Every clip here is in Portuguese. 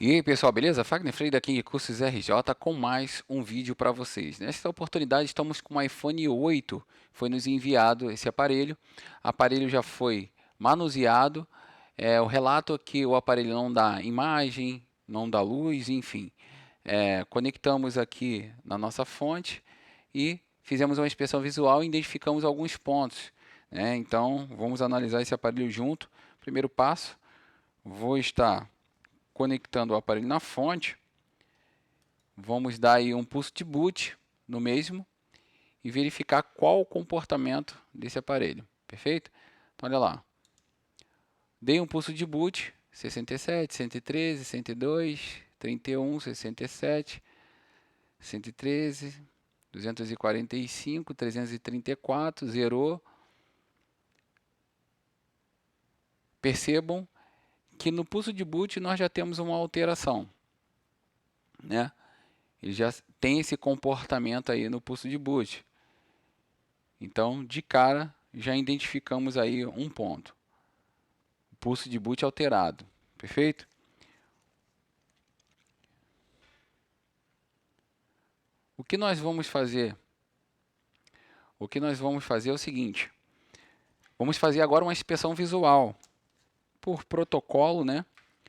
E aí pessoal, beleza? Fagner Freire da King Cursos RJ com mais um vídeo para vocês. Nesta oportunidade estamos com o iPhone 8, foi nos enviado esse aparelho. O aparelho já foi manuseado, o relato é que o aparelho não dá imagem, não dá luz, enfim. Conectamos aqui na nossa fonte e fizemos uma inspeção visual e identificamos alguns pontos, né? Então vamos analisar esse aparelho junto. Primeiro passo, vou estar conectando o aparelho na fonte, vamos dar aí um pulso de boot no mesmo e verificar qual o comportamento desse aparelho, perfeito? Então olha lá, dei um pulso de boot, 67, 113, 102, 31, 67, 113, 245, 334, zerou. Percebam que no pulso de boot nós já temos uma alteração, né? Ele já tem esse comportamento aí no pulso de boot. Então, de cara, já identificamos aí um ponto. Pulso de boot alterado. Perfeito? O que nós vamos fazer? O que nós vamos fazer é o seguinte. Vamos fazer agora uma inspeção visual. Por protocolo, né,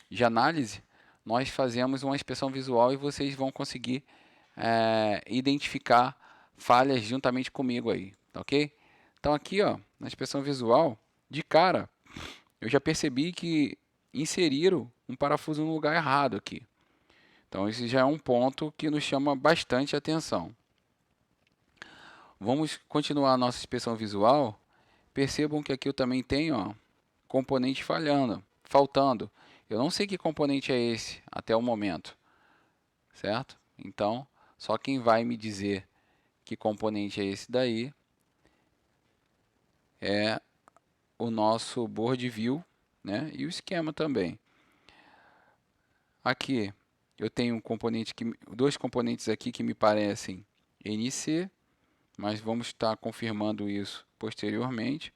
de análise, nós fazemos uma inspeção visual e vocês vão conseguir identificar falhas juntamente comigo aí, tá ok? Então aqui, ó, na inspeção visual, de cara, eu já percebi que inseriram um parafuso no lugar errado aqui. Então esse já é um ponto que nos chama bastante atenção. Vamos continuar a nossa inspeção visual. Percebam que aqui eu também tenho, ó, componente faltando. Eu não sei que componente é esse até o momento, certo? Então, só quem vai me dizer que componente é esse daí é o nosso board view, né? E o esquema também. Aqui eu tenho dois componentes aqui que me parecem NC, mas vamos estar confirmando isso posteriormente.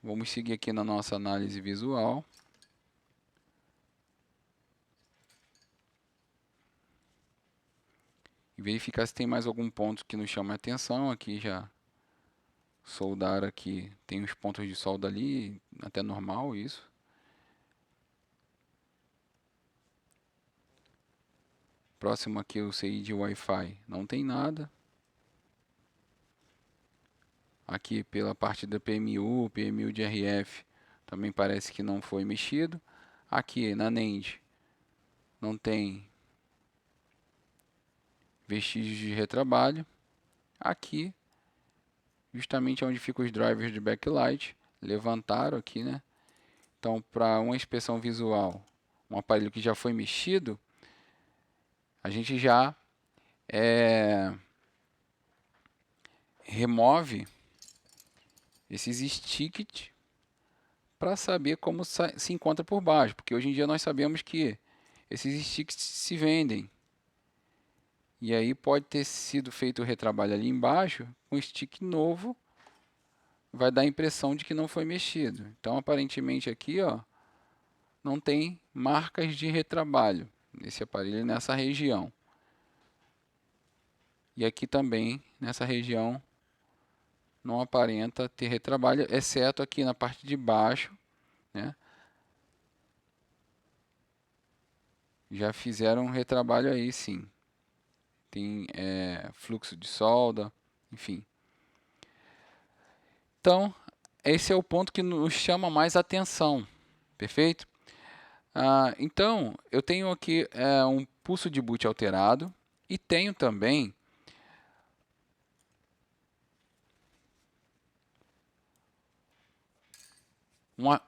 Vamos seguir aqui na nossa análise visual. E verificar se tem mais algum ponto que nos chama a atenção. Aqui já soldar aqui, tem uns pontos de solda ali, até normal isso. Próximo aqui o CI de Wi-Fi, não tem nada. Aqui pela parte da PMU de RF, também parece que não foi mexido. Aqui na NAND não tem vestígios de retrabalho. Aqui, justamente onde ficam os drivers de backlight, levantaram aqui, né? Então, para uma inspeção visual, um aparelho que já foi mexido, a gente já remove esses sticks para saber como se encontra por baixo, porque hoje em dia nós sabemos que esses sticks se vendem. E aí pode ter sido feito o retrabalho ali embaixo, com stick novo, vai dar a impressão de que não foi mexido. Então, aparentemente aqui, ó, não tem marcas de retrabalho nesse aparelho nessa região. E aqui também, nessa região, não aparenta ter retrabalho, exceto aqui na parte de baixo, né? Já fizeram um retrabalho aí, sim. Tem fluxo de solda, enfim. Então, esse é o ponto que nos chama mais atenção, perfeito? Então, eu tenho aqui um pulso de boot alterado e tenho também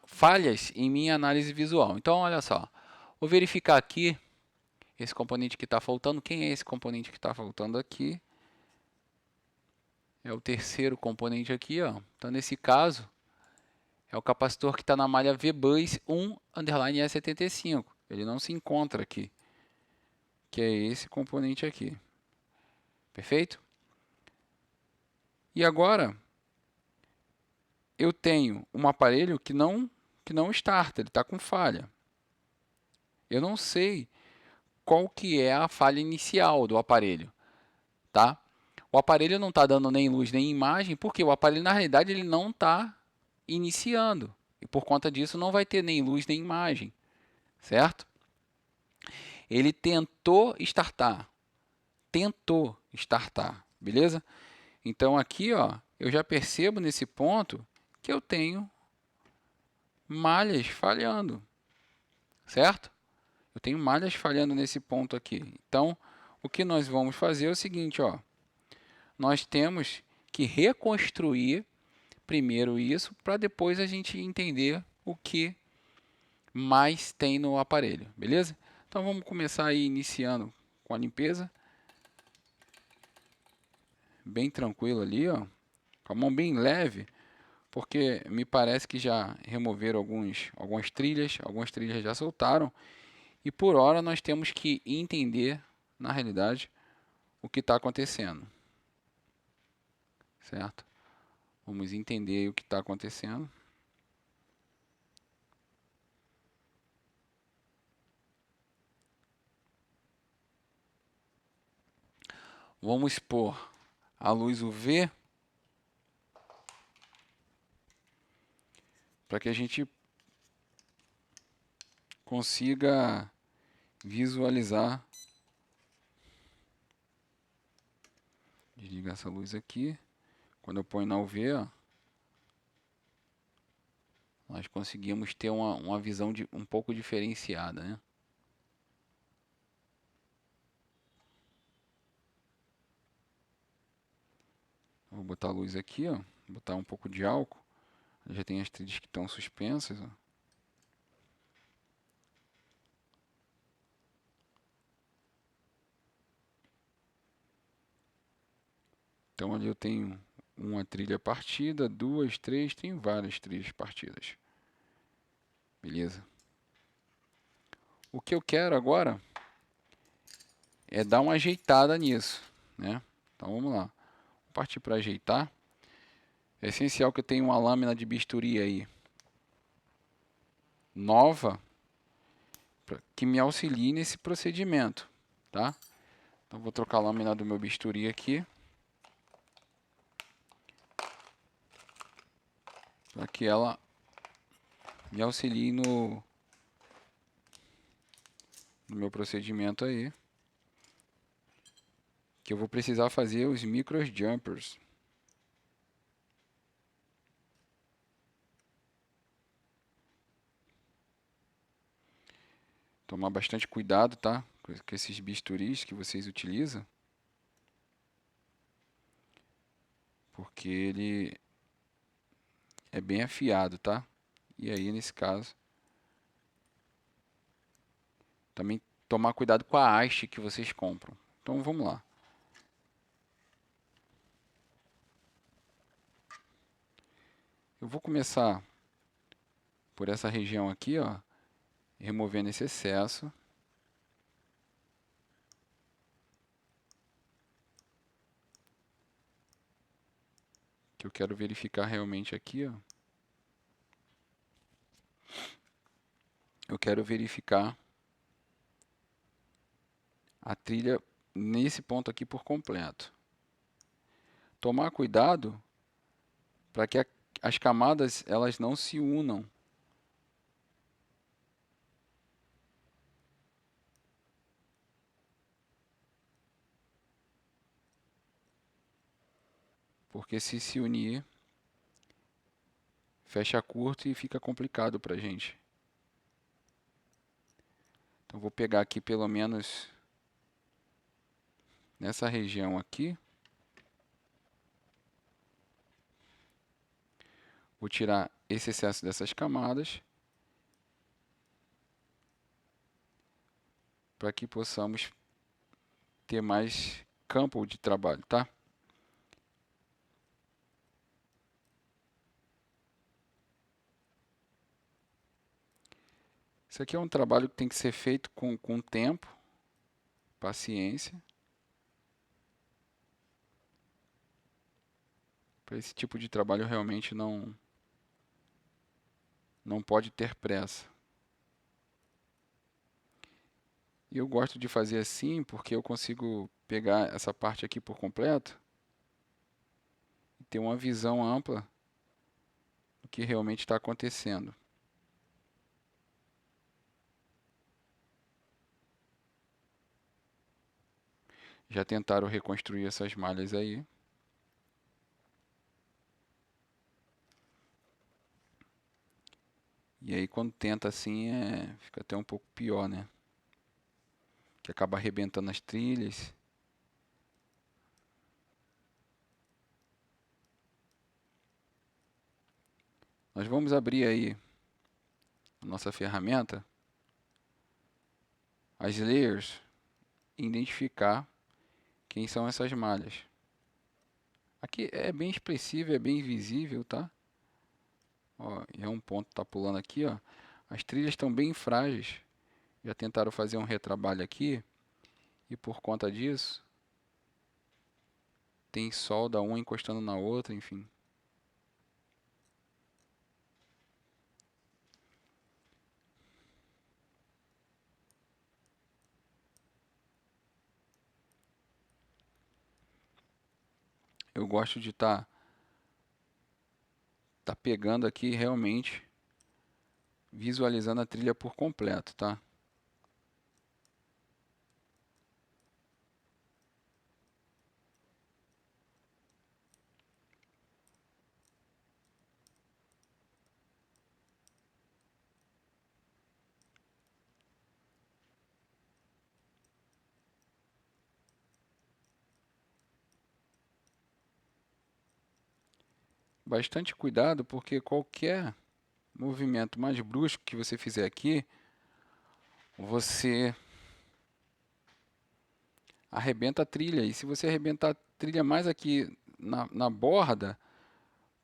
falhas em minha análise visual. Então, olha só, vou verificar aqui esse componente que está faltando. Quem é esse componente que está faltando aqui? É o terceiro componente aqui, ó. Então, nesse caso, é o capacitor que está na malha VBus 1_E75. Ele não se encontra aqui, que é esse componente aqui. Perfeito? E agora, eu tenho um aparelho que não starta, ele está com falha. eu não sei qual que é a falha inicial do aparelho, tá? O aparelho não está dando nem luz nem imagem, porque o aparelho na realidade ele não está iniciando. E por conta disso não vai ter nem luz nem imagem, certo? Ele tentou startar, beleza? Então aqui, ó, eu já percebo nesse ponto que eu tenho malhas falhando, certo? Eu tenho malhas falhando nesse ponto aqui. Então, o que nós vamos fazer é o seguinte, ó. Nós temos que reconstruir primeiro isso para depois a gente entender o que mais tem no aparelho, beleza? Então vamos começar aí iniciando com a limpeza, bem tranquilo ali, ó, com a mão bem leve, porque me parece que já removeram algumas trilhas já soltaram, e por hora nós temos que entender, na realidade, o que está acontecendo, certo? Vamos entender o que está acontecendo. Vamos expor a luz UV para que a gente consiga visualizar. Desligar essa luz aqui. Quando eu ponho na UV, ó, nós conseguimos ter uma visão um pouco diferenciada, né? Vou botar a luz aqui, ó, botar um pouco de álcool. Já tem as trilhas que estão suspensas, ó. Então ali eu tenho uma trilha partida, duas, três, tenho várias trilhas partidas. Beleza? O que eu quero agora é dar uma ajeitada nisso, né? Então vamos lá. Vou partir para ajeitar. É essencial que eu tenha uma lâmina de bisturi aí nova que me auxilie nesse procedimento, tá? Então vou trocar a lâmina do meu bisturi aqui para que ela me auxilie no meu procedimento aí, que eu vou precisar fazer os micro jumpers. Tomar bastante cuidado, tá? Com esses bisturis que vocês utilizam, porque ele é bem afiado, tá? E aí, nesse caso, também tomar cuidado com a haste que vocês compram. Então, vamos lá. Eu vou começar por essa região aqui, ó, removendo esse excesso. Que eu quero verificar realmente aqui, ó. Eu quero verificar a trilha nesse ponto aqui por completo. Tomar cuidado para que as camadas elas não se unam. Porque se unir, fecha curto e fica complicado para a gente. Então vou pegar aqui pelo menos nessa região aqui. Vou tirar esse excesso dessas camadas para que possamos ter mais campo de trabalho, tá? Isso aqui é um trabalho que tem que ser feito com tempo, paciência. Para esse tipo de trabalho realmente não pode ter pressa. E eu gosto de fazer assim porque eu consigo pegar essa parte aqui por completo e ter uma visão ampla do que realmente está acontecendo. Já tentaram reconstruir essas malhas aí. E aí quando tenta assim, fica até um pouco pior, né? Que acaba arrebentando as trilhas. Nós vamos abrir aí a nossa ferramenta, as layers, e identificar quem são essas malhas. Aqui é bem expressivo, é bem visível, tá? Ó, e é um ponto que tá pulando aqui, ó. As trilhas estão bem frágeis. Já tentaram fazer um retrabalho aqui e por conta disso tem solda uma encostando na outra, enfim. Eu gosto de tá pegando aqui realmente visualizando a trilha por completo, tá? Bastante cuidado porque qualquer movimento mais brusco que você fizer aqui, você arrebenta a trilha. E se você arrebentar a trilha mais aqui na borda,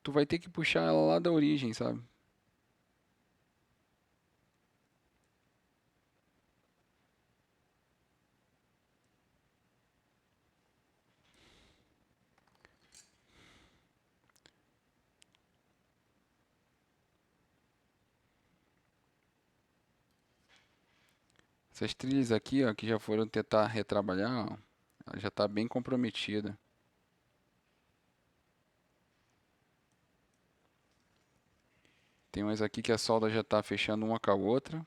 tu vai ter que puxar ela lá da origem, sabe? Essas trilhas aqui, ó, que já foram tentar retrabalhar, ó, ela já está bem comprometida. Tem umas aqui que a solda já está fechando uma com a outra.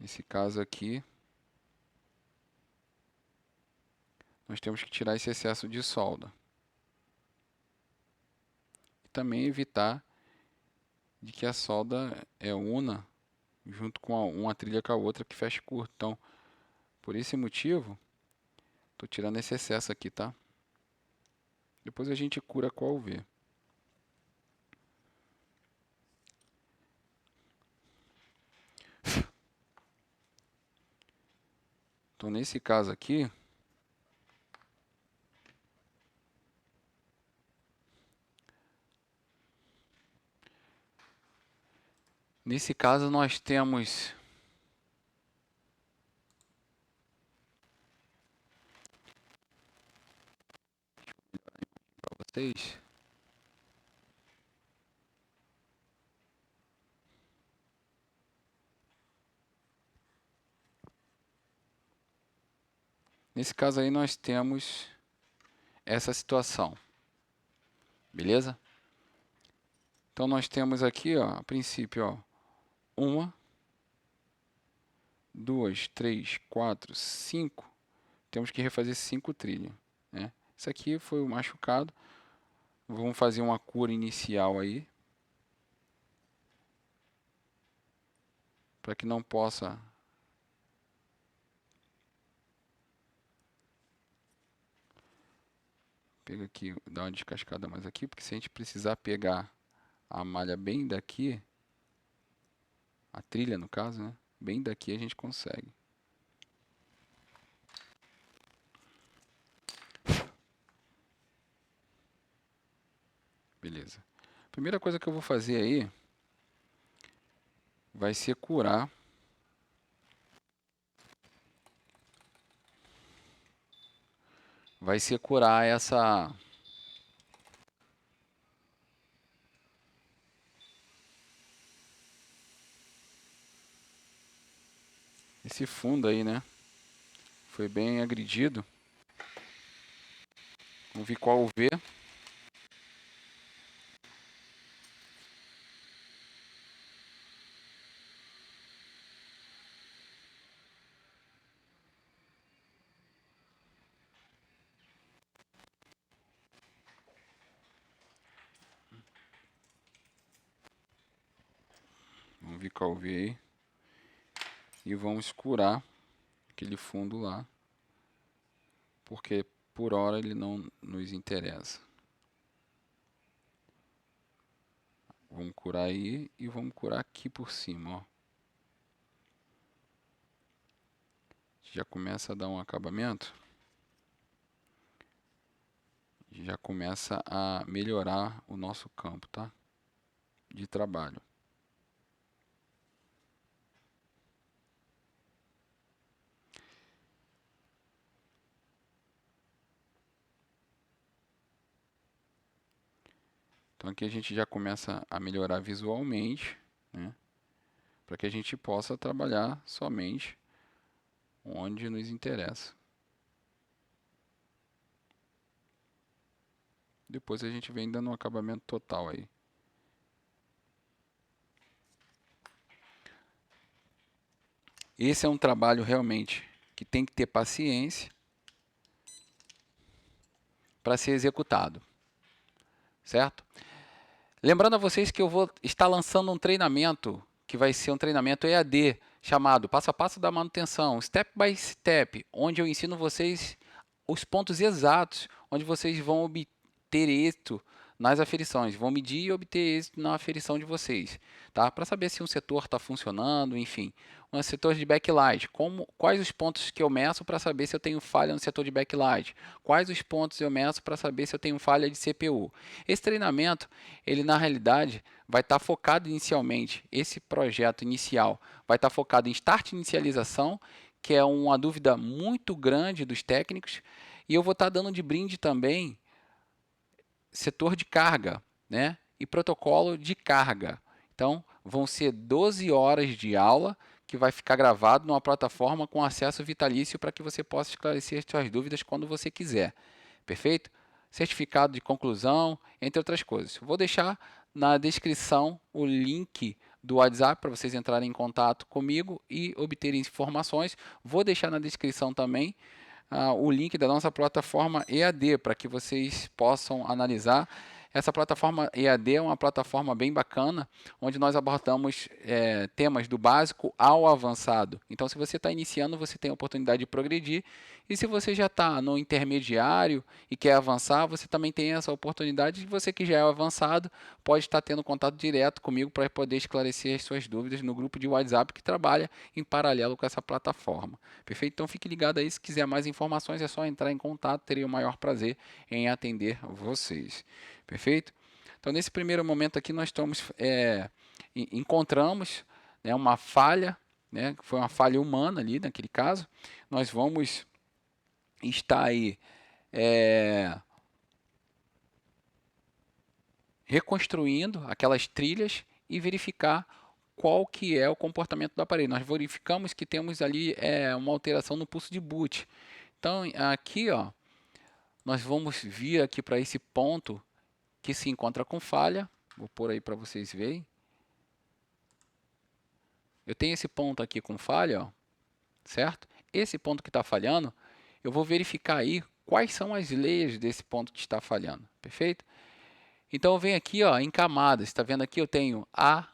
Nesse caso aqui, nós temos que tirar esse excesso de solda. E também evitar de que a solda una junto com uma trilha com a outra que feche curto. Então, por esse motivo, estou tirando esse excesso aqui, tá? Depois a gente cura com a UV. Então, nesse caso aqui, nós temos para vocês. Nesse caso aí nós temos essa situação, beleza? Então nós temos aqui, ó, a princípio, ó, uma, duas, três, quatro, cinco. Temos que refazer 5 trilhas, né? Isso aqui foi o machucado. Vamos fazer uma cura inicial aí, para que não possa pega aqui, dá uma descascada mais aqui, porque se a gente precisar pegar a malha bem daqui, a trilha no caso, né? Bem daqui a gente consegue. Beleza. A primeira coisa que eu vou fazer aí vai ser curar esse fundo aí, né? Foi bem agredido. Vamos ver qual V. Vamos ver qual V aí. E vamos curar aquele fundo lá. Porque por hora ele não nos interessa. Vamos curar aí e vamos curar aqui por cima, ó. Já começa a dar um acabamento. Já começa a melhorar o nosso campo, tá? De trabalho. Então aqui a gente já começa a melhorar visualmente, né? Para que a gente possa trabalhar somente onde nos interessa. Depois a gente vem dando um acabamento total aí. Esse é um trabalho realmente que tem que ter paciência para ser executado, certo? Lembrando a vocês que eu vou estar lançando um treinamento, que vai ser um treinamento EAD, chamado Passo a Passo da Manutenção, Step by Step, onde eu ensino vocês os pontos exatos, onde vocês vão obter êxito nas aferições, vão medir e obter êxito na aferição de vocês, tá? Para saber se um setor está funcionando, enfim. Um setor de backlight, quais os pontos que eu meço para saber se eu tenho falha no setor de backlight? Quais os pontos eu meço para saber se eu tenho falha de CPU? Esse treinamento, ele na realidade vai estar focado inicialmente, esse projeto inicial vai estar focado em start inicialização, que é uma dúvida muito grande dos técnicos, e eu vou estar dando de brinde também setor de carga, né? E protocolo de carga. Então, vão ser 12 horas de aula que vai ficar gravado numa plataforma com acesso vitalício para que você possa esclarecer as suas dúvidas quando você quiser. Perfeito? Certificado de conclusão, entre outras coisas. Vou deixar na descrição o link do WhatsApp para vocês entrarem em contato comigo e obterem informações. Vou deixar na descrição também o link da nossa plataforma EAD para que vocês possam analisar. Essa plataforma EAD é uma plataforma bem bacana, onde nós abordamos temas do básico ao avançado. Então, se você está iniciando, você tem a oportunidade de progredir. E se você já está no intermediário e quer avançar, você também tem essa oportunidade. E você que já é avançado, pode estar tendo contato direto comigo para poder esclarecer as suas dúvidas no grupo de WhatsApp que trabalha em paralelo com essa plataforma. Perfeito? Então fique ligado aí, se quiser mais informações é só entrar em contato, teria o maior prazer em atender vocês. Perfeito? Então nesse primeiro momento aqui nós encontramos, né, uma falha, né, que foi uma falha humana ali naquele caso. Nós vamos estar aí reconstruindo aquelas trilhas e verificar qual que é o comportamento do aparelho. Nós verificamos que temos ali uma alteração no pulso de boot. Então aqui, ó, nós vamos vir aqui para esse ponto que se encontra com falha. Vou pôr aí para vocês verem. Eu tenho esse ponto aqui com falha, ó, certo? Esse ponto que está falhando, eu vou verificar aí quais são as layers desse ponto que está falhando, perfeito? Então eu venho aqui, ó, em camadas, está vendo aqui? Eu tenho A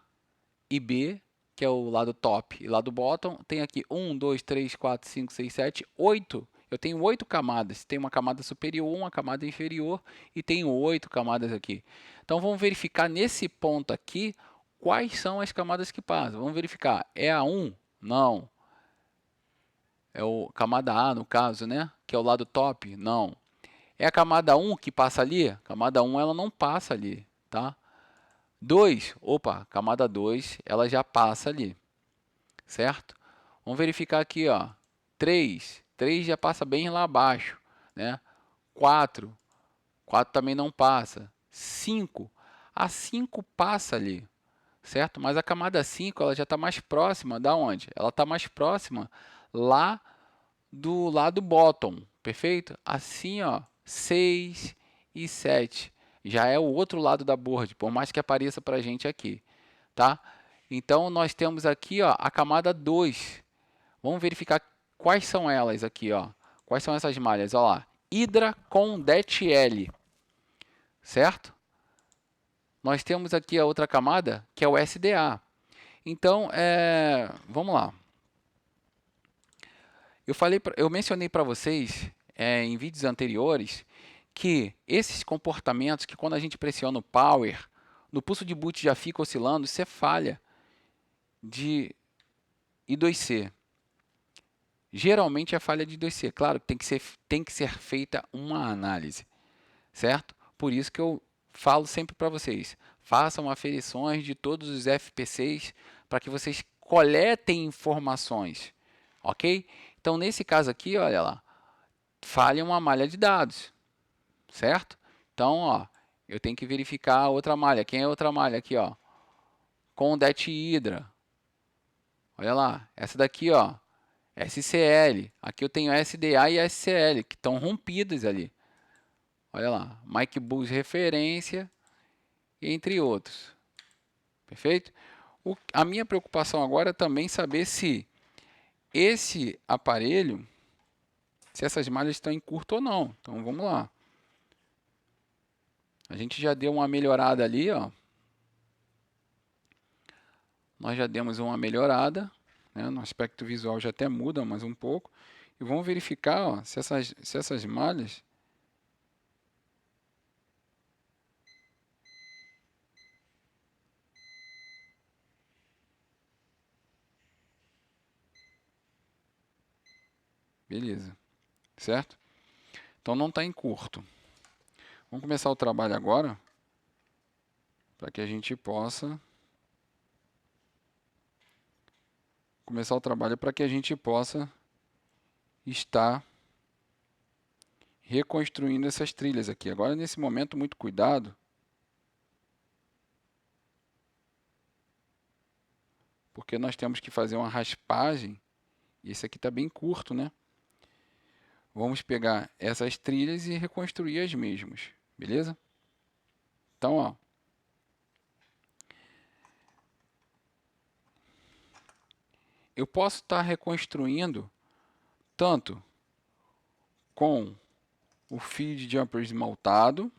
e B, que é o lado top e lado bottom. Tem aqui 1, 2, 3, 4, 5, 6, 7, 8. Eu tenho 8 camadas. Tem uma camada superior, uma camada inferior e tenho 8 camadas aqui. Então vamos verificar nesse ponto aqui quais são as camadas que passam. Vamos verificar. É a 1? Não. É o camada A no caso, né? Que é o lado top? Não. É a camada 1 que passa ali? Camada 1 ela não passa ali, tá? 2, opa, camada 2, ela já passa ali, certo? Vamos verificar aqui, ó. 3, 3 já passa bem lá abaixo, né? 4, 4 também não passa. 5, a 5 passa ali, certo? Mas a camada 5 ela já está mais próxima da onde? Ela está mais próxima lá do lado bottom, perfeito? Assim, ó, 6 e 7 já é o outro lado da board, por mais que apareça para a gente aqui, tá? Então, nós temos aqui, ó, a camada 2. Vamos verificar quais são elas aqui, ó. Quais são essas malhas? Ó lá, Hydra com DET-L, certo? Nós temos aqui a outra camada, que é o SDA. Então, vamos lá. Eu mencionei para vocês em vídeos anteriores que esses comportamentos que quando a gente pressiona o power, no pulso de boot já fica oscilando, isso é falha de I2C. Geralmente é falha de I2C. Claro, tem que ser feita uma análise, certo? Por isso que eu falo sempre para vocês, façam aferições de todos os FPCs para que vocês coletem informações, ok? Então, nesse caso aqui, olha lá, falha uma malha de dados, certo? Então, ó, eu tenho que verificar a outra malha. Quem é a outra malha aqui, ó? Com det Hydra. Olha lá, essa daqui, ó, SCL. Aqui eu tenho SDA e SCL, que estão rompidas ali. Olha lá, Mike Bulls referência, entre outros. Perfeito? A minha preocupação agora é também saber se esse aparelho, se essas malhas estão em curto ou não. Então vamos lá. A gente já deu uma melhorada ali, ó. Nós já demos uma melhorada, né? No aspecto visual já até muda mais um pouco. E vamos verificar, ó, se essas malhas beleza, certo? Então não está em curto. Vamos começar o trabalho agora para que a gente possa estar reconstruindo essas trilhas aqui. Agora nesse momento muito cuidado, porque nós temos que fazer uma raspagem. E esse aqui está bem curto, né? Vamos pegar essas trilhas e reconstruir as mesmas, beleza? Então, ó, eu posso estar reconstruindo tanto com o feed jumper esmaltado.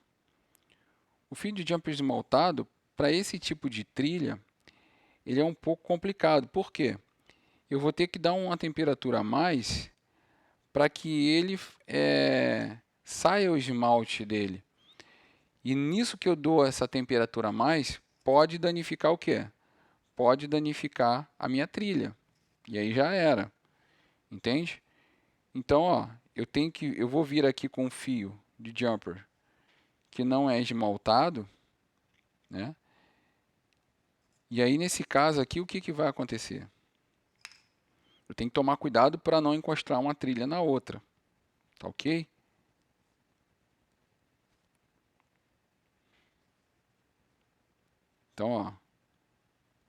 O feed jumper esmaltado, para esse tipo de trilha, ele é um pouco complicado. Por quê? Eu vou ter que dar uma temperatura a mais para que ele saia o esmalte dele. E nisso que eu dou essa temperatura a mais, pode danificar o quê? Pode danificar a minha trilha. E aí já era. Entende? Então, ó, eu vou vir aqui com um fio de jumper que não é esmaltado, né? E aí nesse caso aqui, o que, que vai acontecer? Eu tenho que tomar cuidado para não encostar uma trilha na outra, tá ok? Então, ó,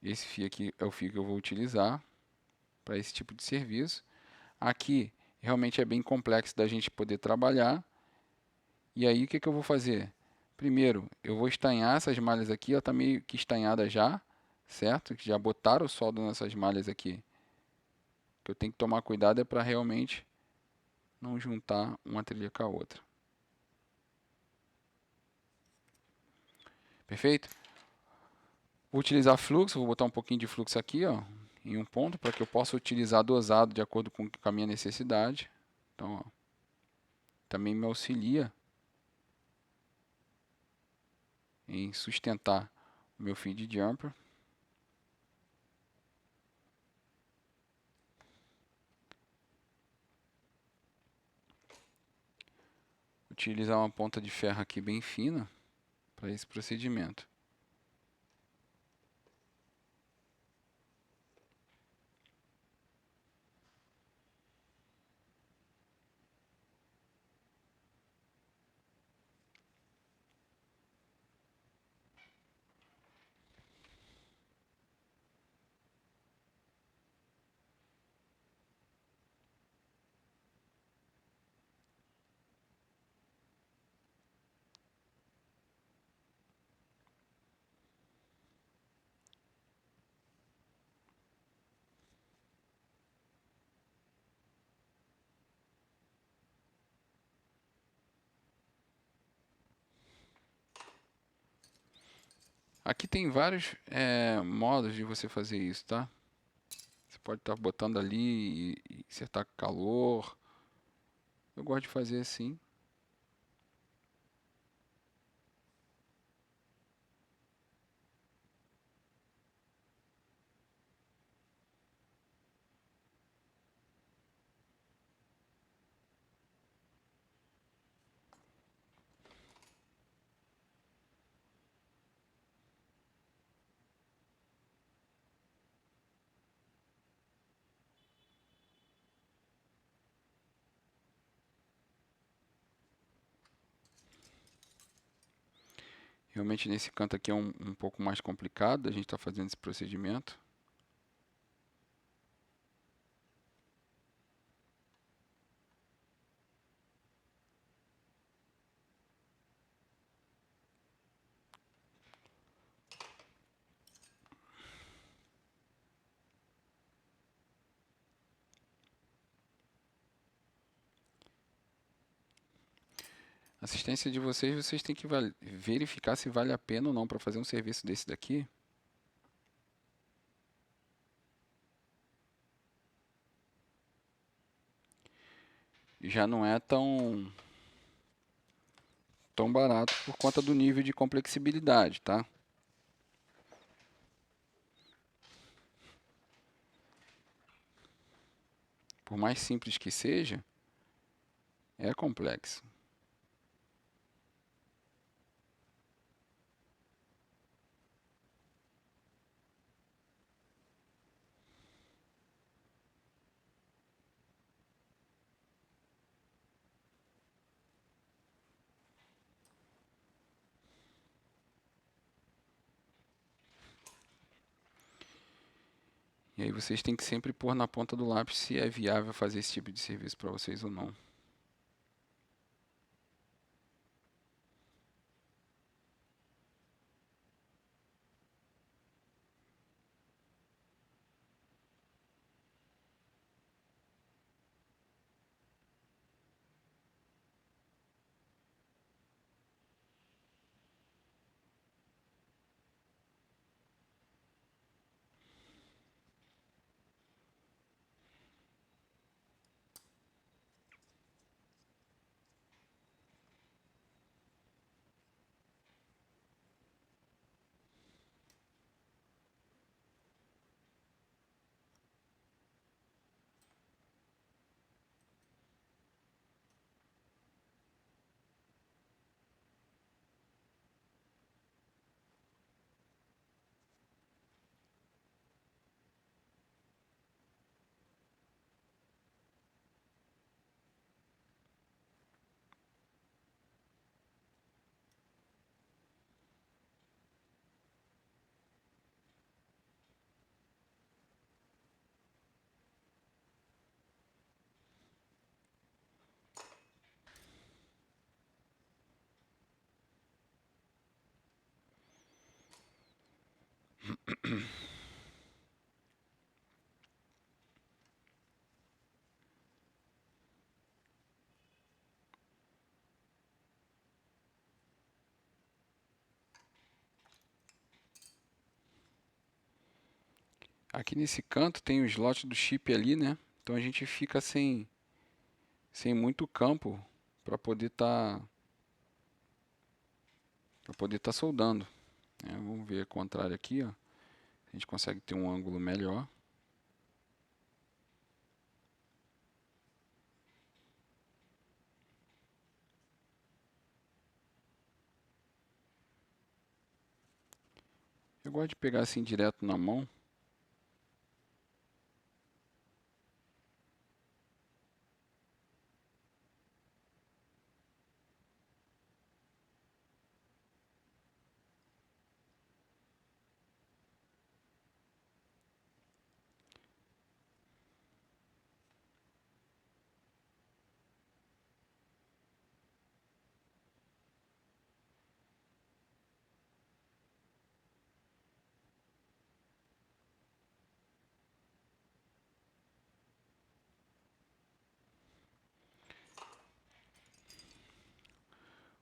esse fio aqui é o fio que eu vou utilizar para esse tipo de serviço. Aqui realmente é bem complexo da gente poder trabalhar. E aí o que, que eu vou fazer? Primeiro, eu vou estanhar essas malhas aqui, ela está meio que estanhada já, certo? Já botaram o soldo nessas malhas aqui. O que eu tenho que tomar cuidado é para realmente não juntar uma trilha com a outra. Perfeito? Vou utilizar fluxo, vou botar um pouquinho de fluxo aqui, ó, em um ponto, para que eu possa utilizar dosado de acordo com a minha necessidade. Então, ó, também me auxilia em sustentar o meu feed jumper. Utilizar uma ponta de ferro aqui bem fina para esse procedimento. Aqui tem vários modos de você fazer isso, tá? Você pode estar botando ali e acertar calor. Eu gosto de fazer assim. Realmente nesse canto aqui é um pouco mais complicado, a gente está fazendo esse procedimento. Assistência de vocês, vocês têm que verificar se vale a pena ou não para fazer um serviço desse daqui. Já não é tão barato por conta do nível de complexibilidade, tá? Por mais simples que seja, é complexo. E aí vocês têm que sempre pôr na ponta do lápis se é viável fazer esse tipo de serviço para vocês ou não. Aqui nesse canto tem o slot do chip ali, né? Então a gente fica sem muito campo para poder estar soldando, né? Vamos ver o contrário aqui, ó. A gente consegue ter um ângulo melhor. Eu gosto de pegar assim direto na mão.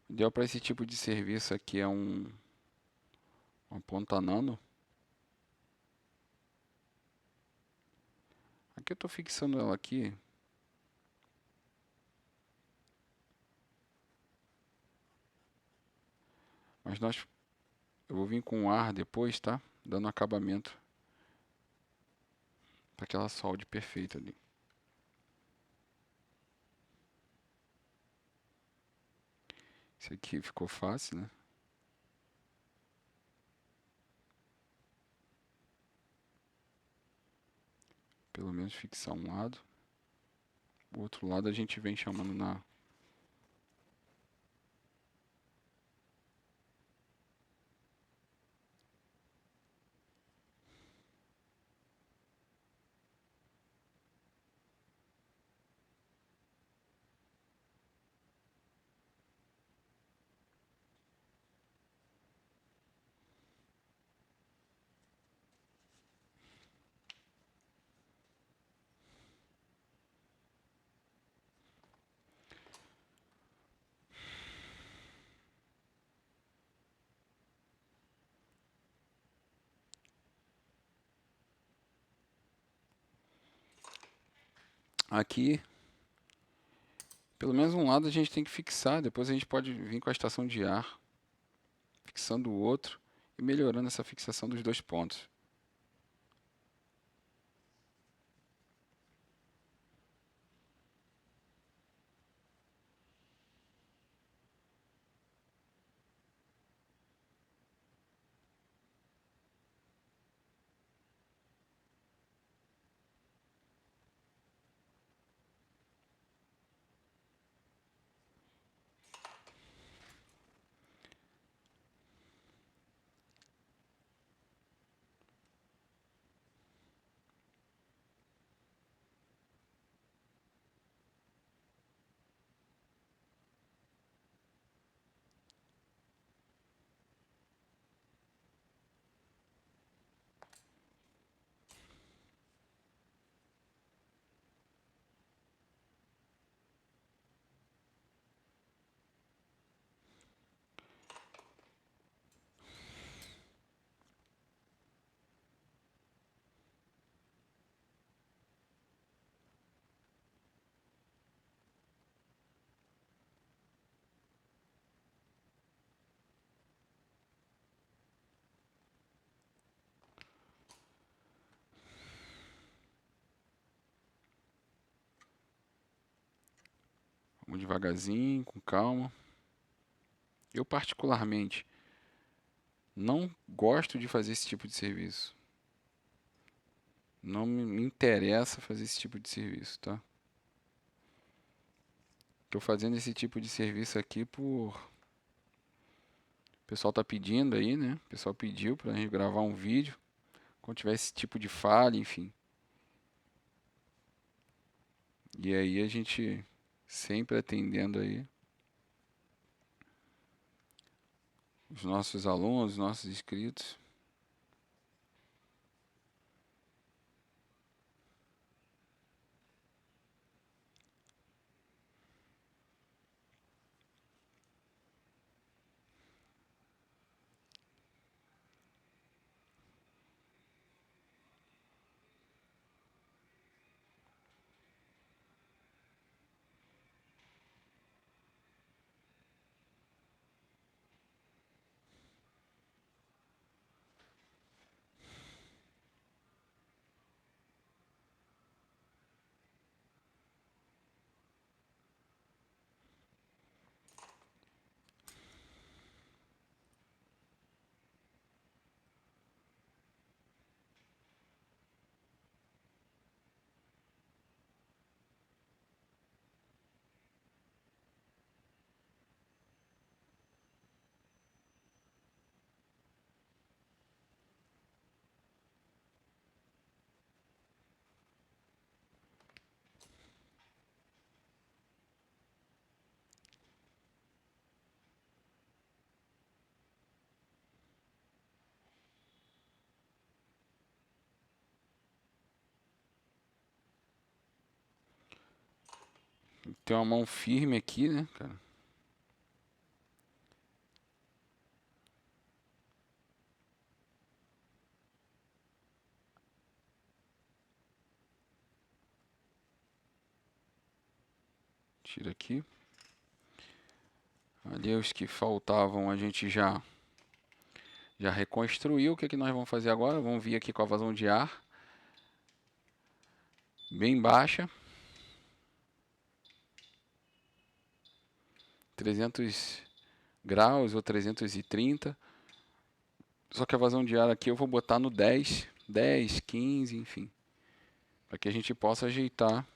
O ideal para esse tipo de serviço aqui é uma Uma ponta nano. Aqui eu estou fixando ela aqui. Mas eu vou vir com ar depois, tá? Dando acabamento para que ela solde perfeito ali. Esse aqui ficou fácil, né? Pelo menos fixar um lado. O outro lado a gente vem chamando na... Aqui, pelo menos um lado a gente tem que fixar. Depois a gente pode vir com a estação de ar, fixando o outro e melhorando essa fixação dos dois pontos. Vamos devagarzinho, com calma. Eu particularmente não gosto de fazer esse tipo de serviço. Não me interessa fazer esse tipo de serviço, tá? Estou fazendo esse tipo de serviço aqui por... O pessoal tá pedindo aí, né? O pessoal pediu pra gente gravar um vídeo quando tiver esse tipo de falha, enfim. E aí a gente sempre atendendo aí os nossos alunos, os nossos inscritos. Tem uma mão firme aqui, né, cara? Tira aqui. Ali os que faltavam a gente já reconstruiu. O que que nós vamos fazer agora? Vamos vir aqui com a vazão de ar bem baixa. 300 graus ou 330. Só que a vazão de ar aqui eu vou botar no 10, 10, 15, enfim. Para que a gente possa ajeitar.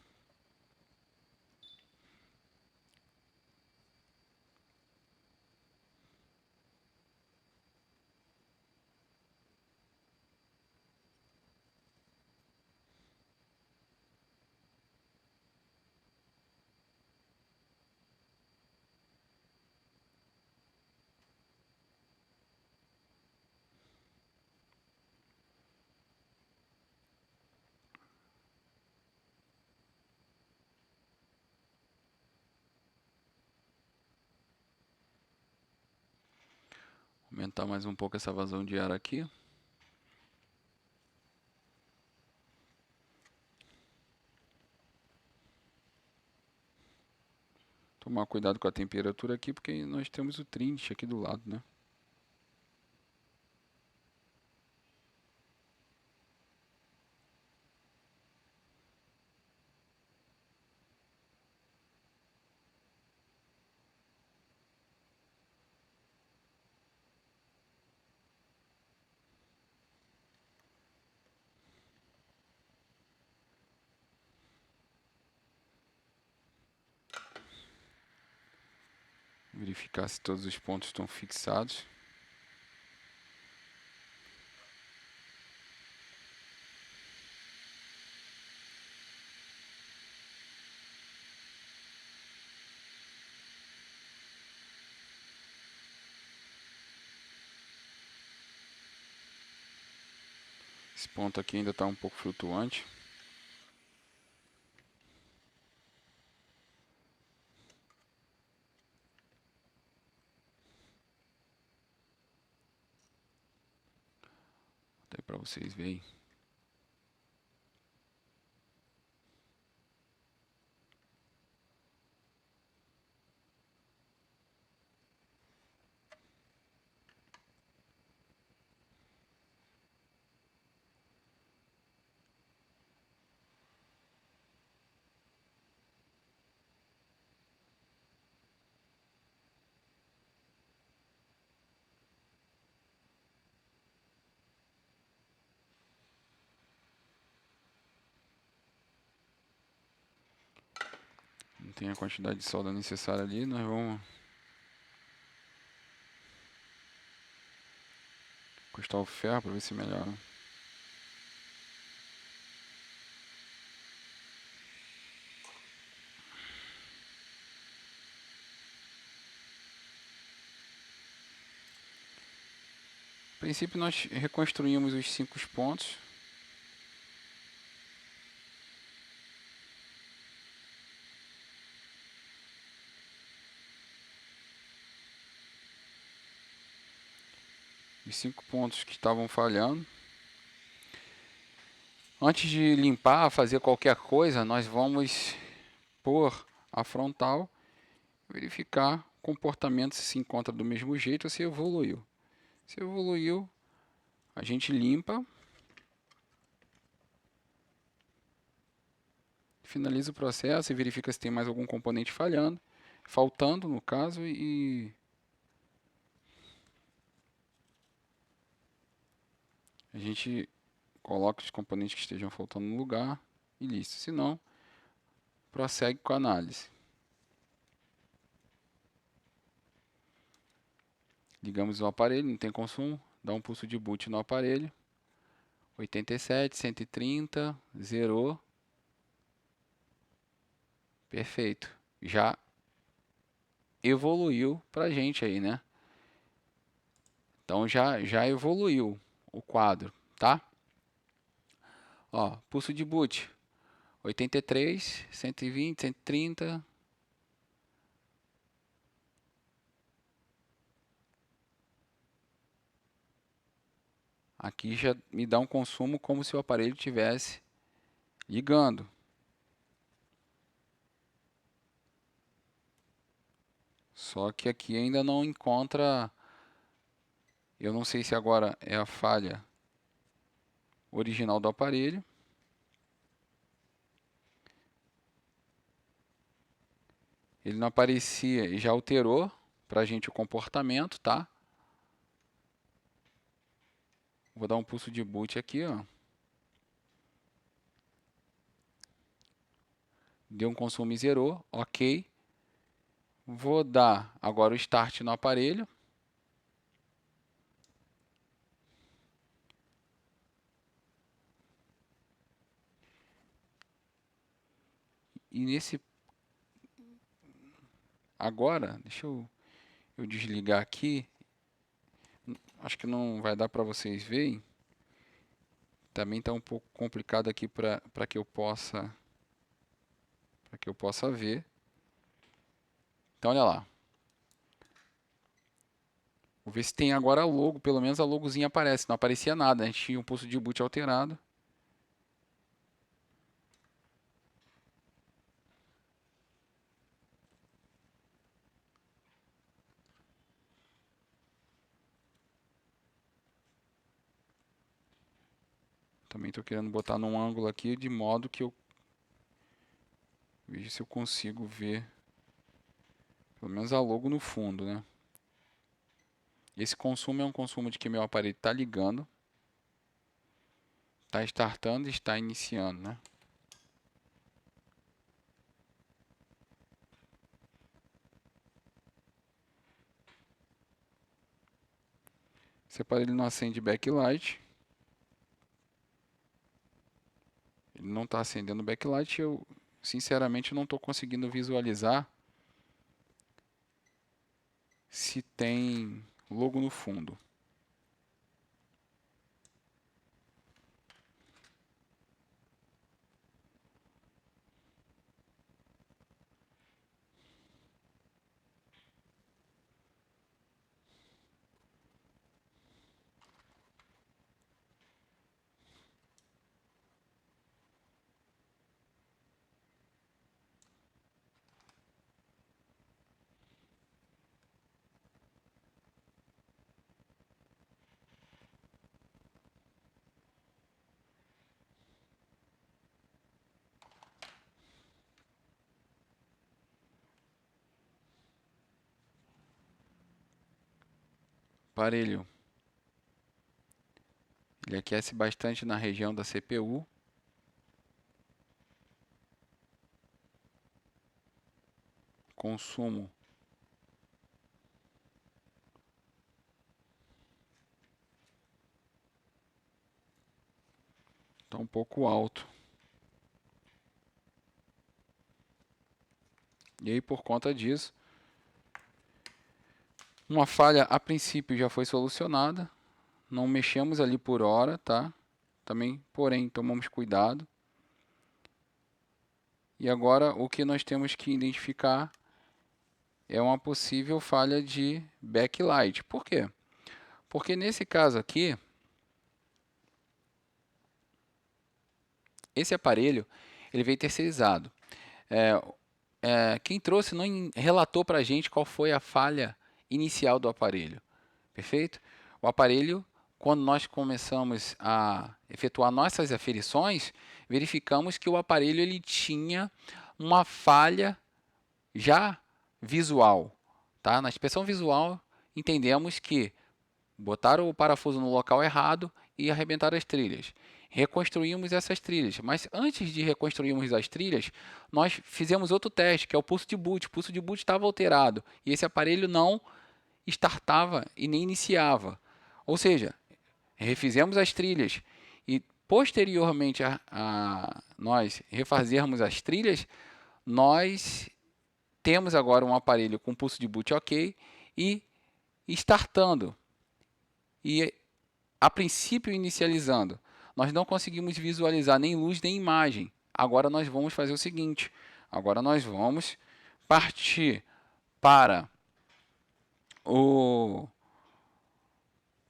Aumentar mais um pouco essa vazão de ar aqui. Tomar cuidado com a temperatura aqui, porque nós temos o trinche aqui do lado, né? Verificar se todos os pontos estão fixados. Esse ponto aqui ainda está um pouco flutuante. Até para vocês verem. Não tem a quantidade de solda necessária ali, nós vamos encostar o ferro para ver se melhora. A princípio nós reconstruímos os 5 pontos. Os 5 pontos que estavam falhando. Antes de limpar, fazer qualquer coisa, nós vamos pôr a frontal, verificar o comportamento se encontra do mesmo jeito ou se evoluiu. Se evoluiu, a gente limpa, finaliza o processo e verifica se tem mais algum componente faltando no caso, e a gente coloca os componentes que estejam faltando no lugar e listo. Se não, prossegue com a análise. Ligamos o aparelho, não tem consumo, dá um pulso de boot no aparelho. 87, 130, zerou. Perfeito. Já evoluiu pra gente aí, né? Então já evoluiu o quadro, tá? Ó, pulso de boot. 83, 120, 130. Aqui já me dá um consumo como se o aparelho estivesse ligando. Só que aqui ainda não encontra, eu não sei se agora é a falha original do aparelho. Ele não aparecia e já alterou para a gente o comportamento, tá? Vou dar um pulso de boot aqui, ó. Deu um consumo e zerou, ok. Vou dar agora o start no aparelho. E nesse... Agora, deixa eu desligar aqui. Acho que não vai dar para vocês verem. Também está um pouco complicado aqui para que eu possa ver. Então olha lá. Vou ver se tem agora a logo, pelo menos a logozinha aparece. Não aparecia nada, a gente tinha um pulso de boot alterado. Também estou querendo botar num ângulo aqui de modo que eu veja se eu consigo ver pelo menos a logo no fundo, né? Esse consumo é um consumo de que meu aparelho está ligando, está startando e está iniciando, né? Esse aparelho não acende backlight. Ele não está acendendo backlight. Eu, sinceramente, não estou conseguindo visualizar se tem logo no fundo. Aparelho, ele aquece bastante na região da CPU. Consumo está um pouco alto. E aí, por conta disso, uma falha a princípio já foi solucionada. Não mexemos ali por hora, tá? Também, porém, tomamos cuidado. E agora o que nós temos que identificar é uma possível falha de backlight. Por quê? Porque nesse caso aqui, esse aparelho ele veio terceirizado. Quem trouxe não relatou para a gente qual foi a falha inicial do aparelho. Perfeito? O aparelho, quando nós começamos a efetuar nossas aferições, verificamos que o aparelho ele tinha uma falha já visual. Tá? Na inspeção visual, entendemos que botaram o parafuso no local errado e arrebentaram as trilhas. Reconstruímos essas trilhas, mas antes de reconstruirmos as trilhas, nós fizemos outro teste, que é o pulso de boot. O pulso de boot estava alterado e esse aparelho não startava e nem iniciava. Ou seja, refizemos as trilhas e posteriormente a nós refazermos as trilhas, nós temos agora um aparelho com pulso de boot ok e startando. E a princípio inicializando. Nós não conseguimos visualizar nem luz nem imagem. Agora nós vamos fazer o seguinte. Agora nós vamos partir para o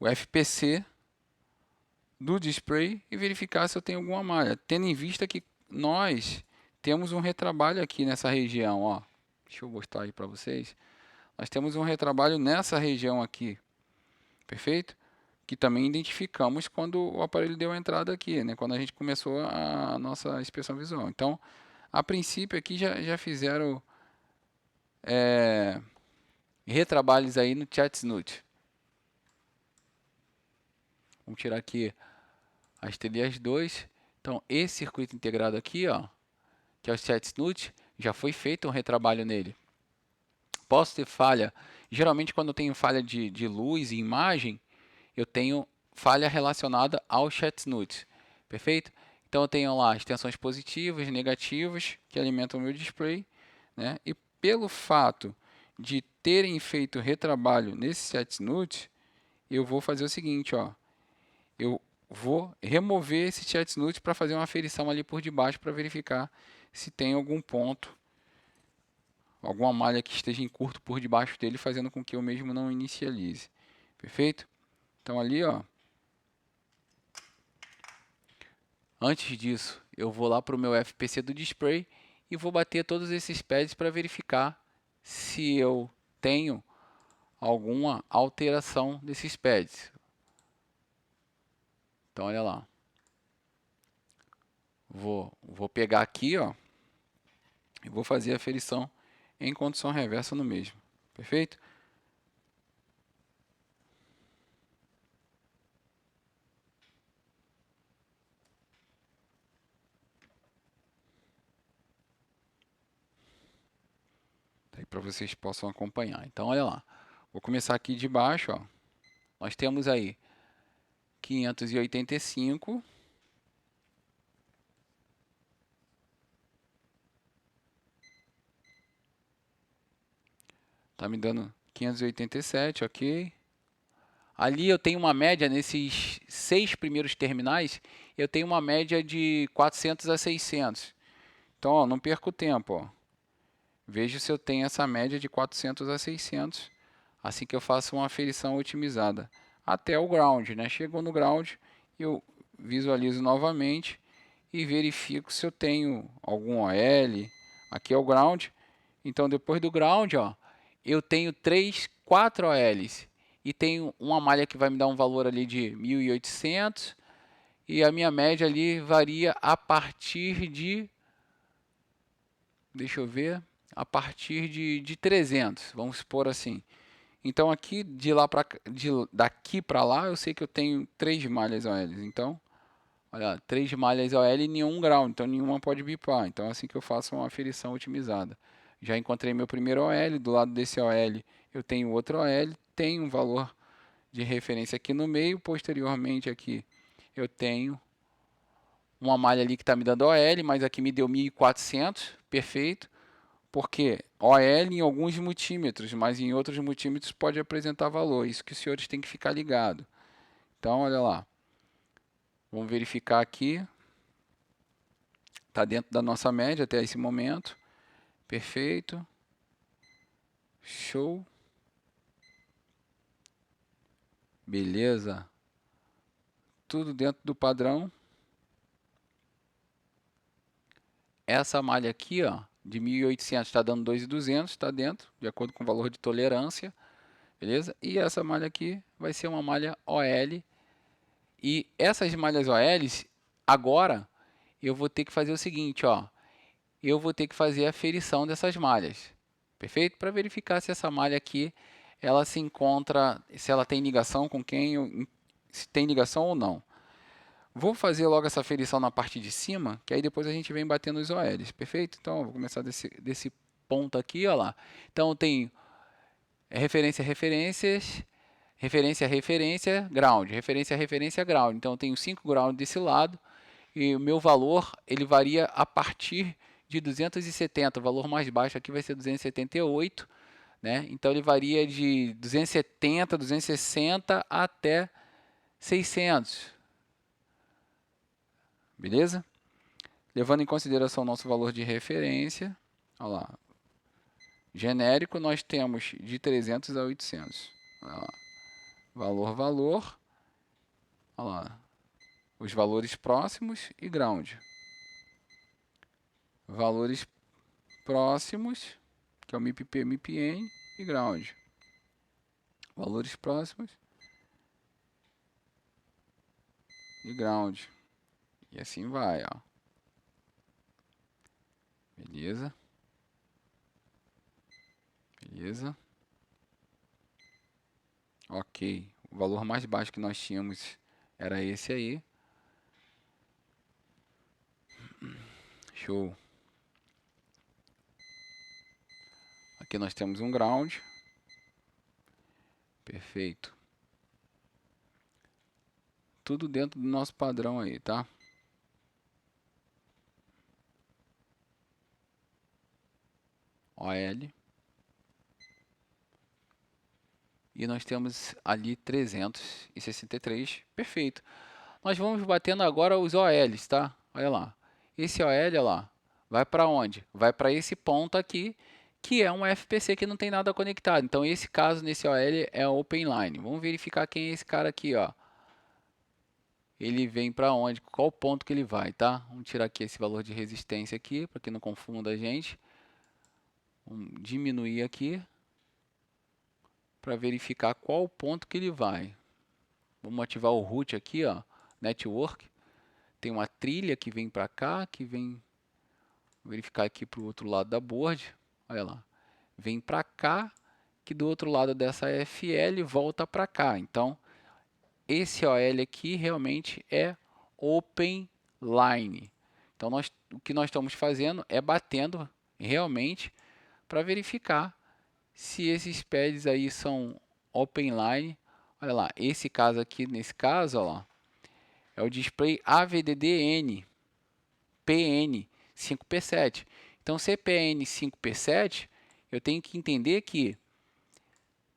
FPC do display e verificar se eu tenho alguma malha. Tendo em vista que nós temos um retrabalho aqui nessa região. Ó. Deixa eu mostrar aí para vocês. nós temos um retrabalho nessa região aqui, perfeito? Que também identificamos quando o aparelho deu a entrada aqui, né? Quando a gente começou a nossa inspeção visual. Então, a princípio aqui já fizeram retrabalhos aí no Chatsnut. Vamos tirar aqui as TLS 2. Então, esse circuito integrado aqui, ó, que é o Chatsnut, já foi feito um retrabalho nele. Posso ter falha. Geralmente, quando eu tenho falha de luz e imagem, eu tenho falha relacionada ao Chatsnut. Perfeito? Então, eu tenho lá as tensões positivas, negativas, que alimentam o meu display, né? E pelo fato de terem feito retrabalho nesse Chatsnut, eu vou fazer o seguinte, ó. Eu vou remover esse Chatsnut para fazer uma aferição ali por debaixo para verificar se tem algum ponto, alguma malha que esteja em curto por debaixo dele, fazendo com que eu mesmo não inicialize. Perfeito? Então ali, ó, antes disso, eu vou lá para o meu FPC do display e vou bater todos esses pads para verificar se eu tenho alguma alteração desses pads. Então, olha lá. Vou pegar aqui, ó, e vou fazer a aferição em condução reversa no mesmo. Perfeito? Para vocês possam acompanhar. Então, olha lá. Vou começar aqui de baixo, ó. Nós temos aí 585. Tá me dando 587, ok. Ali eu tenho uma média, nesses 6 primeiros terminais, eu tenho uma média de 400 a 600. Então, ó, não perco tempo, ó. Vejo se eu tenho essa média de 400 a 600, assim que eu faço uma aferição otimizada. Até o ground, né? Chegou no ground, eu visualizo novamente e verifico se eu tenho algum OL. Aqui é o ground. Então, depois do ground, ó, eu tenho 4 OLs. E tenho uma malha que vai me dar um valor ali de 1.800. E a minha média ali varia a partir de... Deixa eu ver. A partir de 300, vamos supor assim. Então, aqui daqui para lá, eu sei que eu tenho 3 malhas OL. Então, olha, 3 malhas OL e nenhum grau, então nenhuma pode bipar. Então é assim que eu faço uma aferição otimizada. Já encontrei meu primeiro OL, do lado desse OL eu tenho outro OL, tenho um valor de referência aqui no meio, posteriormente aqui eu tenho uma malha ali que está me dando OL, mas aqui me deu 1.400, perfeito, porque OL em alguns multímetros, mas em outros multímetros pode apresentar valor, isso que os senhores têm que ficar ligado. Então, olha lá, vamos verificar aqui. Está dentro da nossa média até esse momento. Perfeito. Show. Beleza. Tudo dentro do padrão. Essa malha aqui, ó, de 1.800 está dando 2.200, está dentro, de acordo com o valor de tolerância. Beleza? E essa malha aqui vai ser uma malha OL. E essas malhas OLs, agora, eu vou ter que fazer o seguinte, ó. Eu vou ter que fazer a aferição dessas malhas. Perfeito? Para verificar se essa malha aqui ela se encontra, se ela tem ligação com quem, se tem ligação ou não. Vou fazer logo essa aferição na parte de cima, que aí depois a gente vem batendo os OLs, perfeito? Então, vou começar desse ponto aqui, ó lá. Então, tem referência, referências, referência, referência, ground, referência, referência, ground. Então, eu tenho 5 ground desse lado, e o meu valor, ele varia a partir de 270, o valor mais baixo aqui vai ser 278, né? Então ele varia de 270, 260 até 600. Beleza? Levando em consideração o nosso valor de referência, olha lá. Genérico nós temos de 300 a 800. Olha lá. Valor, valor. Olha lá. Os valores próximos e ground. Valores próximos, que é o MIP-P, MIP-N, e ground. Valores próximos e ground. E assim vai, ó. Beleza. Beleza. Ok. O valor mais baixo que nós tínhamos era esse aí. Show. Aqui nós temos um ground. Perfeito. Tudo dentro do nosso padrão aí, tá? OL. E nós temos ali 363. Perfeito. Nós vamos batendo agora os OLs, tá? Olha lá. Esse OL, olha lá, vai para onde? Vai para esse ponto aqui, que é um FPC que não tem nada conectado. Então, esse caso nesse OL é Open Line. Vamos verificar quem é esse cara aqui, ó. Ele vem para onde? Qual ponto que ele vai, tá? Vamos tirar aqui esse valor de resistência aqui, para que não confunda a gente. Vamos diminuir aqui, para verificar qual ponto que ele vai. Vamos ativar o root aqui, ó, network. Tem uma trilha que vem para cá, que vem verificar aqui para o outro lado da board. Olha lá, vem para cá, que do outro lado dessa FL volta para cá. Então, esse OL aqui realmente é Open Line. Então, o que nós estamos fazendo é batendo realmente para verificar se esses pads aí são Open Line. Olha lá, esse caso aqui, nesse caso, ó lá, é o display AVDDN PN 5P7. Então, CPN 5P7, eu tenho que entender que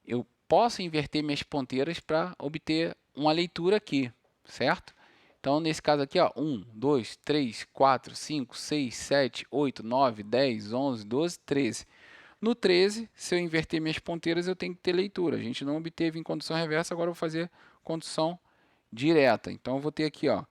eu posso inverter minhas ponteiras para obter uma leitura aqui, certo? Então, nesse caso aqui, ó, 1, 2, 3, 4, 5, 6, 7, 8, 9, 10, 11, 12, 13. No 13, se eu inverter minhas ponteiras, eu tenho que ter leitura. A gente não obteve em condução reversa, agora eu vou fazer condução direta. Então, eu vou ter aqui, ó,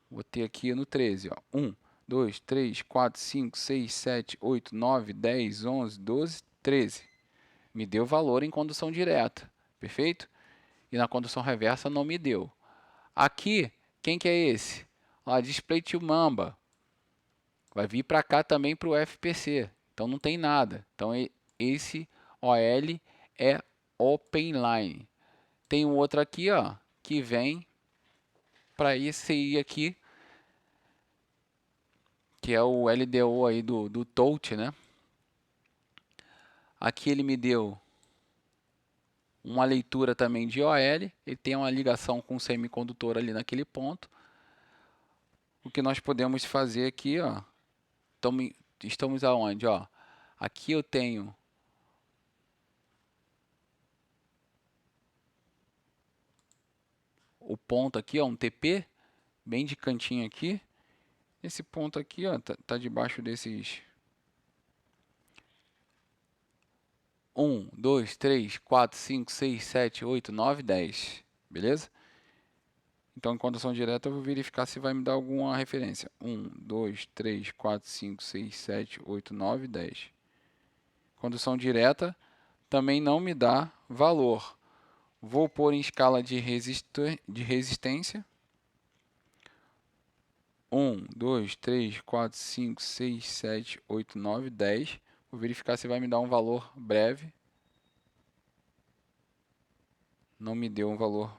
vou ter aqui no 13, ó, 1, 2, 3, 4, 5, 6, 7, 8, 9, 10, 11, 12, 13. Me deu valor em condução direta, perfeito? E na condução reversa não me deu. Aqui, quem que é esse? Ó, Display to Mamba. Vai vir para cá também para o FPC. Então não tem nada. Então esse OL é Open Line. Tem um outro aqui, ó, que vem para esse aqui, que é o LDO aí do touch, né? Aqui ele me deu uma leitura também de OL, ele tem uma ligação com o semicondutor ali naquele ponto. O que nós podemos fazer aqui, ó, estamos aonde, ó? Aqui eu tenho o ponto aqui, ó, um TP, bem de cantinho aqui. Esse ponto aqui, ó, tá debaixo desses 1, 2, 3, 4, 5, 6, 7, 8, 9, 10. Beleza? Então, em condução direta, eu vou verificar se vai me dar alguma referência. 1, 2, 3, 4, 5, 6, 7, 8, 9, 10. Condução direta também não me dá valor. Vou pôr em escala de resistência. 1, 2, 3, 4, 5, 6, 7, 8, 9, 10. Vou verificar se vai me dar um valor breve. Não me deu um valor.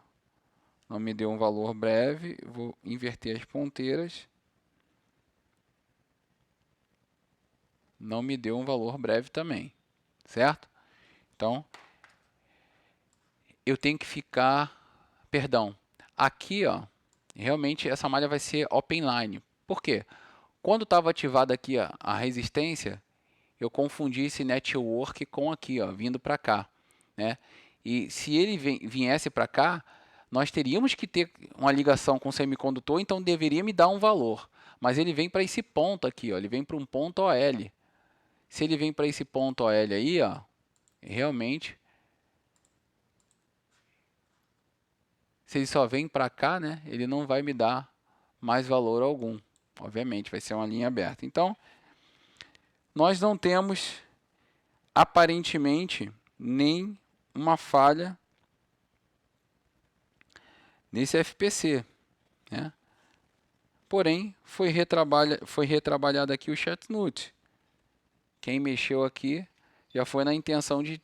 Não me deu um valor breve. Vou inverter as ponteiras. Não me deu um valor breve também. Certo? Então, eu tenho que ficar... Perdão. Aqui, ó, realmente essa malha vai ser Open Line. Por quê? Quando estava ativada aqui a resistência, eu confundi esse network com aqui, ó, vindo para cá, né? E se ele viesse para cá, nós teríamos que ter uma ligação com o semicondutor, então deveria me dar um valor. Mas ele vem para esse ponto aqui, ó, ele vem para um ponto OL. Se ele vem para esse ponto OL aí, ó, realmente, se ele só vem para cá, né, ele não vai me dar mais valor algum. Obviamente, vai ser uma linha aberta. Então, nós não temos aparentemente nem uma falha nesse FPC, né? Porém, foi retrabalhado aqui o chatnut. Quem mexeu aqui já foi na intenção de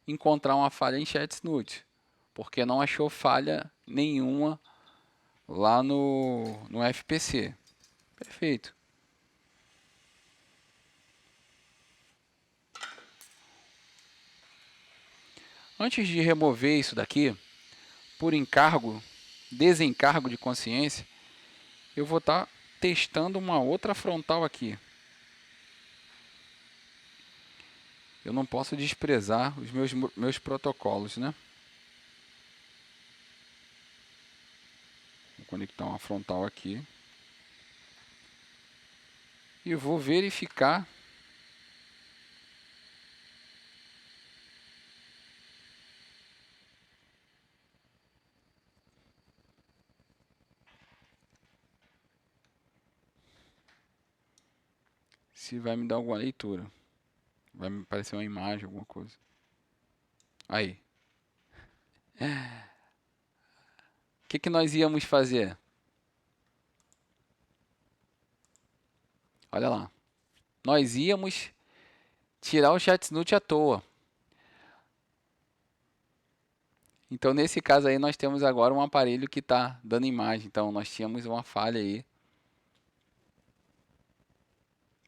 encontrar uma falha em chatnut, porque não achou falha nenhuma lá no FPC. Perfeito. Antes de remover isso daqui, por encargo, desencargo de consciência, eu vou estar testando uma outra frontal aqui. Eu não posso desprezar os meus protocolos, né? Vou conectar uma frontal aqui. E vou verificar se vai me dar alguma leitura. Vai me aparecer uma imagem, alguma coisa. Aí. O que nós íamos fazer? Olha lá. Nós íamos tirar o chatnut à toa. Então, nesse caso aí, nós temos agora um aparelho que está dando imagem. Então, nós tínhamos uma falha aí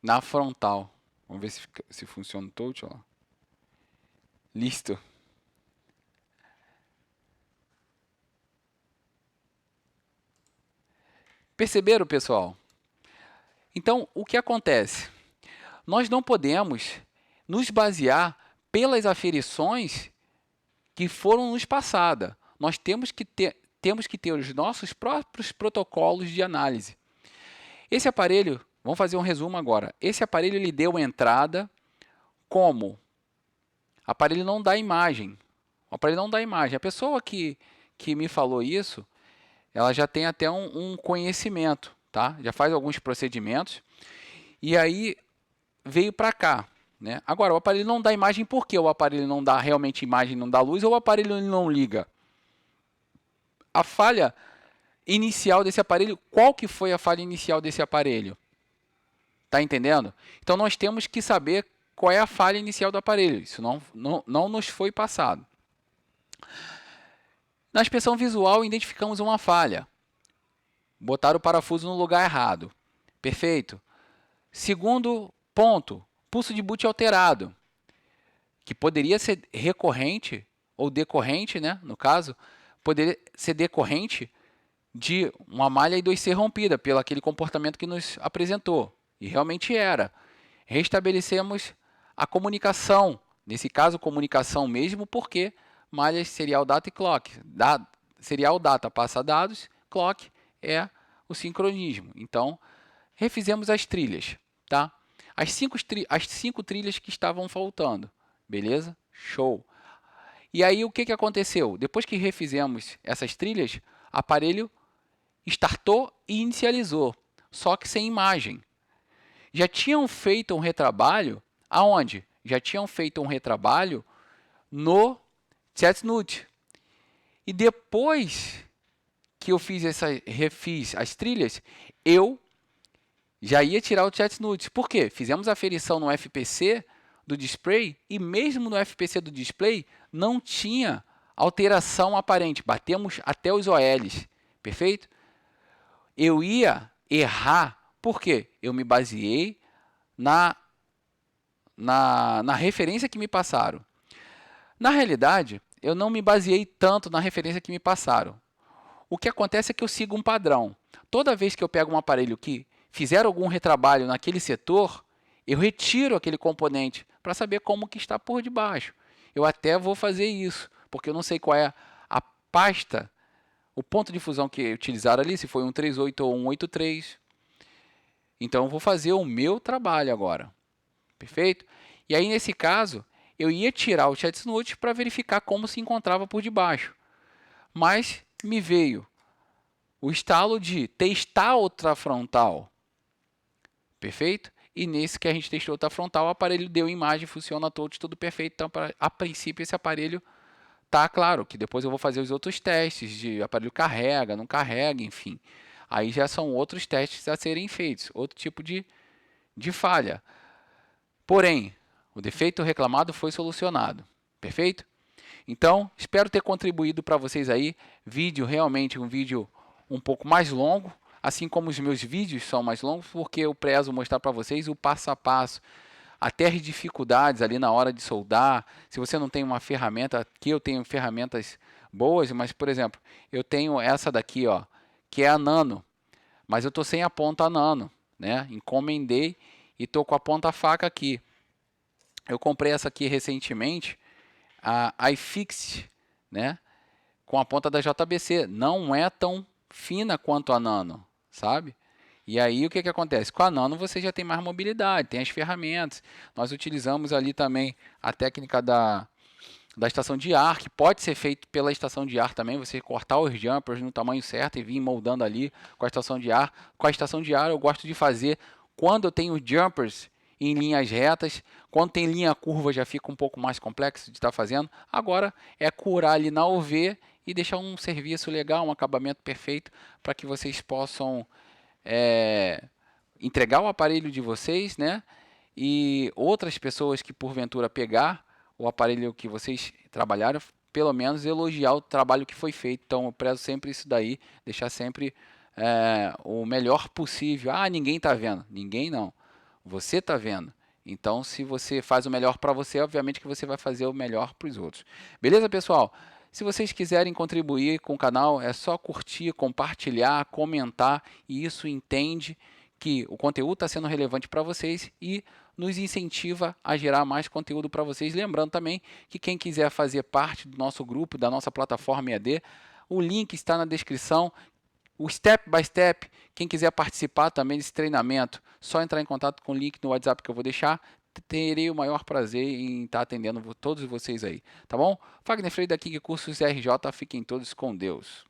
na frontal. Vamos ver se funciona o touch. Ó. Listo. Perceberam, pessoal? Então, o que acontece? Nós não podemos nos basear pelas aferições que foram nos passadas. Nós temos que ter os nossos próprios protocolos de análise. Esse aparelho, vamos fazer um resumo agora. Esse aparelho ele deu entrada como? O aparelho não dá imagem. O aparelho não dá imagem. A pessoa que me falou isso, ela já tem até um conhecimento, tá? Já faz alguns procedimentos. E aí veio para cá. Né? Agora, o aparelho não dá imagem por quê? O aparelho não dá realmente imagem, não dá luz, ou o aparelho não liga? A falha inicial desse aparelho, qual que foi a falha inicial desse aparelho? Tá entendendo? Então, nós temos que saber qual é a falha inicial do aparelho. Isso não nos foi passado. Na inspeção visual, identificamos uma falha. Botar o parafuso no lugar errado. Perfeito. Segundo ponto, pulso de boot alterado, que poderia ser recorrente ou decorrente, né, no caso, poderia ser decorrente de uma malha I2C rompida pelo aquele comportamento que nos apresentou. E realmente era. Restabelecemos a comunicação, nesse caso comunicação mesmo, porque malhas serial data e clock. Serial data passa dados, clock é o sincronismo. Então, refizemos as trilhas, tá? As cinco trilhas que estavam faltando. Beleza? Show. E aí o que aconteceu? Depois que refizemos essas trilhas, o aparelho startou e inicializou, só que sem imagem. Já tinham feito um retrabalho, aonde? Já tinham feito um retrabalho no chatnut. E depois que eu refiz as trilhas, eu já ia tirar o chatnut. Por quê? Fizemos aferição no FPC do display e mesmo no FPC do display não tinha alteração aparente. Batemos até os OLs. Perfeito? Eu ia errar. Por quê? Eu me baseei na referência que me passaram. Na realidade, eu não me baseei tanto na referência que me passaram. O que acontece é que eu sigo um padrão. Toda vez que eu pego um aparelho que fizer algum retrabalho naquele setor, eu retiro aquele componente para saber como que está por debaixo. Eu até vou fazer isso, porque eu não sei qual é a pasta, o ponto de fusão que utilizaram ali, se foi um 38 ou um 83. Então, eu vou fazer o meu trabalho agora. Perfeito? E aí, nesse caso, eu ia tirar o chatnut para verificar como se encontrava por debaixo. Mas me veio o estalo de testar outra frontal. Perfeito? e nesse que a gente testou outra frontal, o aparelho deu imagem, funciona touch, tudo perfeito. Então, a princípio, esse aparelho tá claro que depois eu vou fazer os outros testes de aparelho carrega, não carrega, enfim. Aí já são outros testes a serem feitos, outro tipo de falha. Porém, o defeito reclamado foi solucionado, perfeito? Então, espero ter contribuído para vocês aí. Vídeo, realmente um vídeo um pouco mais longo, assim como os meus vídeos são mais longos, porque eu prezo mostrar para vocês o passo a passo, até as dificuldades ali na hora de soldar. Se você não tem uma ferramenta, aqui eu tenho ferramentas boas, mas, por exemplo, eu tenho essa daqui, ó, que é a Nano, mas eu estou sem a ponta Nano, né? Encomendei e estou com a ponta faca aqui. Eu comprei essa aqui recentemente, a iFixit, né? Com a ponta da JBC. Não é tão fina quanto a Nano, sabe? E aí o que acontece? Com a Nano você já tem mais mobilidade, tem as ferramentas. Nós utilizamos ali também a técnica da estação de ar, que pode ser feito pela estação de ar também, você cortar os jumpers no tamanho certo e vir moldando ali com a estação de ar. Com a estação de ar eu gosto de fazer quando eu tenho jumpers em linhas retas, quando tem linha curva já fica um pouco mais complexo de estar fazendo. Agora é curar ali na UV e deixar um serviço legal, um acabamento perfeito para que vocês possam entregar o aparelho de vocês, né? E outras pessoas que porventura pegar o aparelho que vocês trabalharam, pelo menos elogiar o trabalho que foi feito. Então eu prezo sempre isso daí, deixar sempre o melhor possível. Ah, ninguém está vendo. Ninguém não. Você está vendo. Então, se você faz o melhor para você, obviamente que você vai fazer o melhor para os outros. Beleza, pessoal? Se vocês quiserem contribuir com o canal, é só curtir, compartilhar, comentar, e isso entende que o conteúdo está sendo relevante para vocês e nos incentiva a gerar mais conteúdo para vocês. Lembrando também que quem quiser fazer parte do nosso grupo, da nossa plataforma EAD, o link está na descrição. O step by step, quem quiser participar também desse treinamento, só entrar em contato com o link no WhatsApp que eu vou deixar. Terei o maior prazer em estar atendendo todos vocês aí, tá bom? Fagner Freire da King Cursos RJ, fiquem todos com Deus.